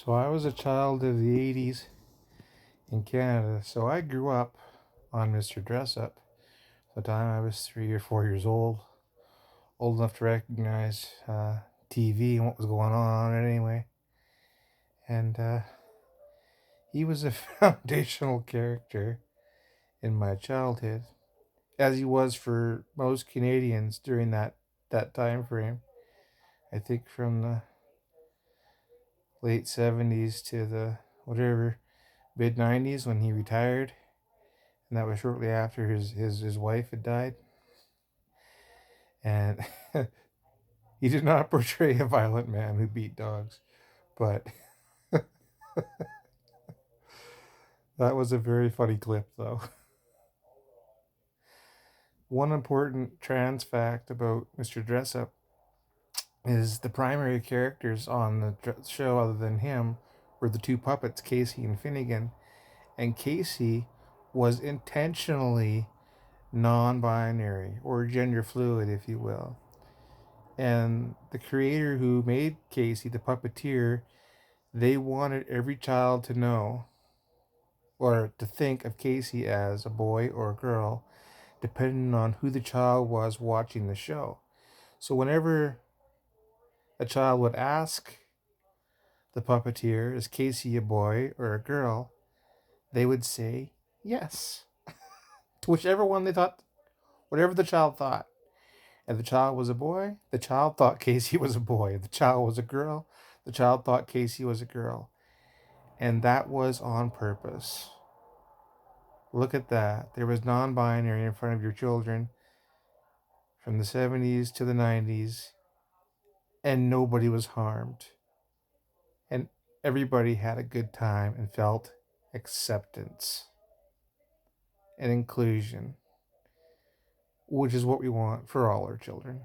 So I was a child of the 80s in Canada. So I grew up on Mr. Dress Up. The time I was 3 or 4 years old enough to recognize TV and what was going on anyway. And he was a foundational character in my childhood, as he was for most Canadians during that time frame. I think from the late 70s to the whatever mid 90s when he retired, and that was shortly after his wife had died. And he did not portray a violent man who beat dogs, but that was a very funny clip, though. One important trans fact about Mr. Dressup is the primary characters on the show, other than him, were the two puppets, Casey and Finnegan. And Casey was intentionally non binary or gender fluid, if you will. And the creator who made Casey, the puppeteer, they wanted every child to know or to think of Casey as a boy or a girl, depending on who the child was watching the show. So whenever a child would ask the puppeteer, is Casey a boy or a girl, they would say yes to whichever one they thought, whatever the child thought. If the child was a boy, the child thought Casey was a boy. If the child was a girl, the child thought Casey was a girl. And that was on purpose. Look at that. There was non binary in front of your children from the 70s to the 90s, and nobody was harmed. And everybody had a good time and felt acceptance and inclusion, which is what we want for all our children.